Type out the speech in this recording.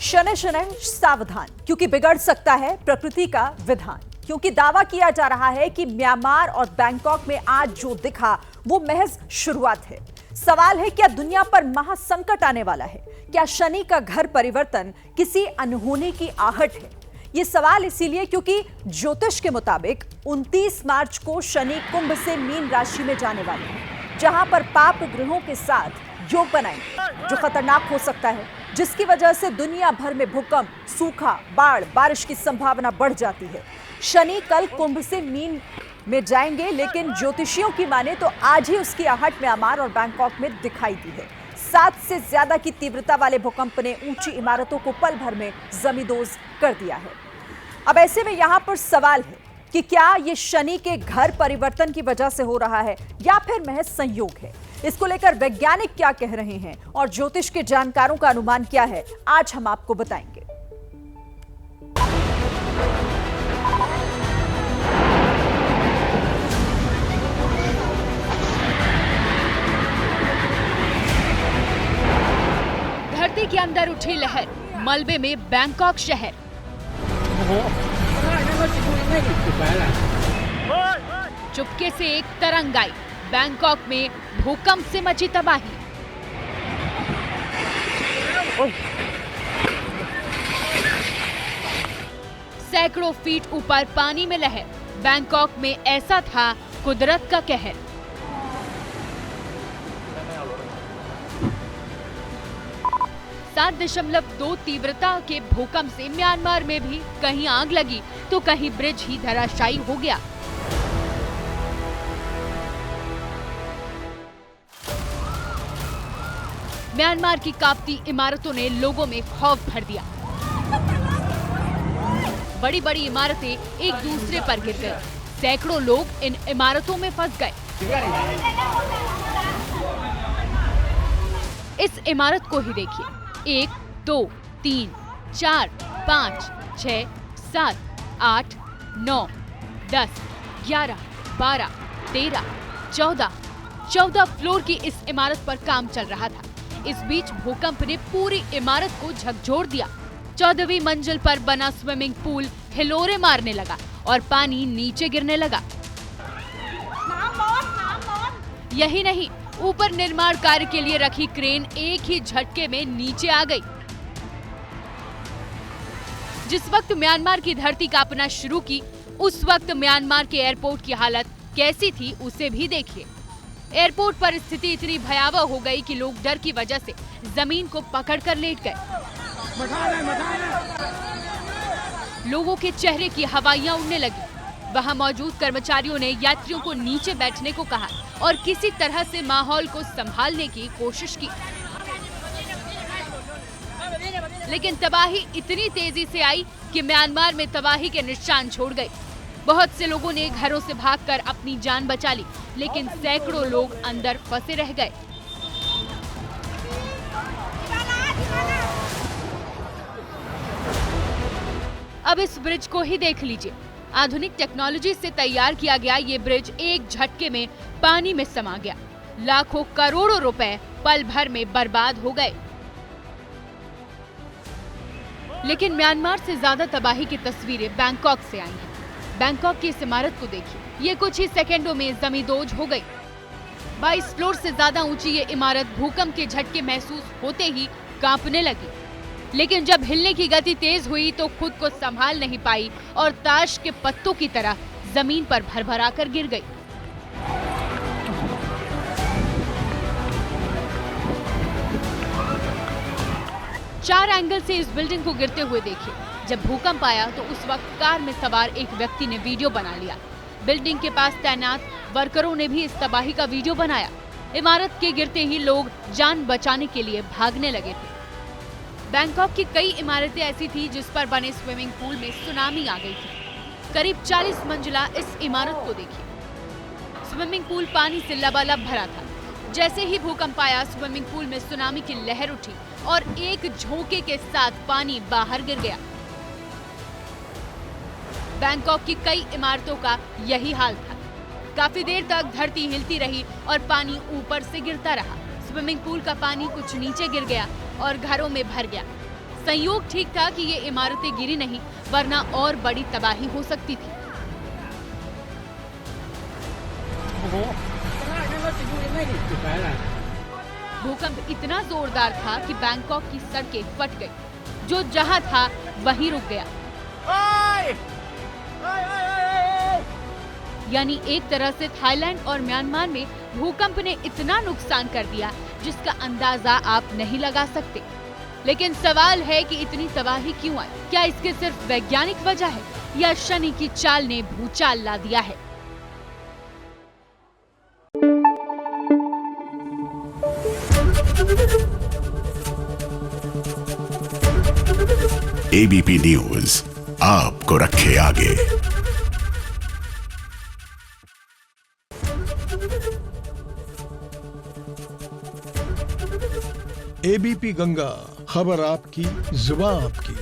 शनै शनै सावधान, क्योंकि बिगड़ सकता है प्रकृति का विधान। क्योंकि दावा किया जा रहा है कि म्यांमार और बैंकॉक में आज जो दिखा वो महज शुरुआत है। सवाल है, क्या दुनिया पर महासंकट आने वाला है? क्या शनि का घर परिवर्तन किसी अनहोनी की आहट है? ये सवाल इसीलिए क्योंकि ज्योतिष के मुताबिक 29 मार्च को शनि कुंभ से मीन राशि में जाने वाले हैं, जहां पर पाप ग्रहों के साथ योग बनाएंगे, जो खतरनाक हो सकता है, जिसकी वजह से दुनिया भर में भूकंप, सूखा, बाढ़, बारिश की संभावना बढ़ जाती है। शनि कल कुंभ से मीन में जाएंगे, लेकिन ज्योतिषियों की माने तो आज ही उसकी आहट म्यांमार और बैंकॉक में दिखाई दी है। 7 से ज्यादा की तीव्रता वाले भूकंप ने ऊंची इमारतों को पल भर में जमींदोज कर दिया है। अब ऐसे में यहां पर सवाल है कि क्या ये शनि के घर परिवर्तन की वजह से हो रहा है या फिर महज संयोग है? इसको लेकर वैज्ञानिक क्या कह रहे हैं और ज्योतिष के जानकारों का अनुमान क्या है, आज हम आपको बताएंगे। धरती के अंदर उठी लहर, मलबे में बैंकॉक शहर। चुपके से एक तरंग आई, बैंकॉक में भूकंप से मची तबाही। सैकड़ों फीट ऊपर पानी में लहर, बैंकॉक में ऐसा था कुदरत का कहर। सात 7.2 तीव्रता के भूकंप से म्यांमार में भी कहीं आग लगी तो कहीं ब्रिज ही धराशायी हो गया। म्यांमार की कांपती इमारतों ने लोगों में खौफ भर दिया। बड़ी बड़ी इमारतें एक दूसरे पर गिर गई, सैकड़ों लोग इन इमारतों में फंस गए। इस इमारत को ही देखिए, 1, 2, 3, 4, 5, 6, 7, 8, 9, 10, 11, 12, 13, 14 फ्लोर की इस इमारत पर काम चल रहा था। इस बीच भूकंप ने पूरी इमारत को झकझोर दिया। 14वीं मंजिल पर बना स्विमिंग पूल हिलोरे मारने लगा और पानी नीचे गिरने लगा। यही नहीं, ऊपर निर्माण कार्य के लिए रखी क्रेन एक ही झटके में नीचे आ गई। जिस वक्त म्यांमार की धरती कांपना शुरू की, उस वक्त म्यांमार के एयरपोर्ट की हालत कैसी थी उसे भी देखिए। एयरपोर्ट पर स्थिति इतनी भयावह हो गई कि लोग डर की वजह से जमीन को पकड़कर लेट गए। लोगों के चेहरे की हवाइयां उड़ने लगी। वहां मौजूद कर्मचारियों ने यात्रियों को नीचे बैठने को कहा और किसी तरह से माहौल को संभालने की कोशिश की, लेकिन तबाही इतनी तेजी से आई कि म्यांमार में तबाही के निशान छोड़ गई। बहुत से लोगों ने घरों से भागकर अपनी जान बचा ली, लेकिन सैकड़ों लोग अंदर फंसे रह गए। अब इस ब्रिज को ही देख लीजिए। आधुनिक टेक्नोलॉजी से तैयार किया गया ये ब्रिज एक झटके में पानी में समा गया। लाखों करोड़ों रुपए पल भर में बर्बाद हो गए। लेकिन म्यांमार से ज्यादा तबाही की तस्वीरें बैंकॉक से आई हैं। बैंकॉक की इस इमारत को देखिए, ये कुछ ही सेकंडों में जमींदोज हो गई। 22 फ्लोर से ज्यादा ऊंची ये इमारत भूकंप के झटके महसूस होते ही कांपने लगी। लेकिन जब हिलने की गति तेज हुई तो खुद को संभाल नहीं पाई और ताश के पत्तों की तरह जमीन पर भरभरा कर गिर गई। चार एंगल से इस बिल्डिंग को गिरते हुए देखिए। जब भूकंप आया तो उस वक्त कार में सवार एक व्यक्ति ने वीडियो बना लिया। बिल्डिंग के पास तैनात वर्करों ने भी इस तबाही का वीडियो बनाया। इमारत के गिरते ही लोग जान बचाने के लिए भागने लगे थे। बैंकॉक की कई इमारतें ऐसी थी जिस पर बने स्विमिंग पूल में सुनामी आ गई थी। करीब 40 मंजिला इस इमारत को देखिए। स्विमिंग पूल पानी से लबालब भरा था। जैसे ही भूकंप आया, स्विमिंग पूल में सुनामी की लहर उठी और एक झोंके के साथ पानी बाहर गिर गया। बैंकॉक की कई इमारतों का यही हाल था। काफी देर तक धरती हिलती रही और पानी ऊपर से गिरता रहा। स्विमिंग पूल का पानी कुछ नीचे गिर गया और घरों में भर गया। संयोग ठीक था कि ये इमारतें गिरी नहीं, वरना और बड़ी तबाही हो सकती थी। भूकंप इतना जोरदार था कि बैंकॉक की सड़कें फट गई। जो जहां था वहीं रुक गया। यानी एक तरह से थाईलैंड और म्यांमार में भूकंप ने इतना नुकसान कर दिया जिसका अंदाजा आप नहीं लगा सकते। लेकिन सवाल है कि इतनी तबाही क्यों आई? क्या इसके सिर्फ वैज्ञानिक वजह है या शनि की चाल ने भूचाल ला दिया है? एबीपी न्यूज आपको रखे आगे। एबीपी गंगा, खबर आपकी, जुबान आपकी।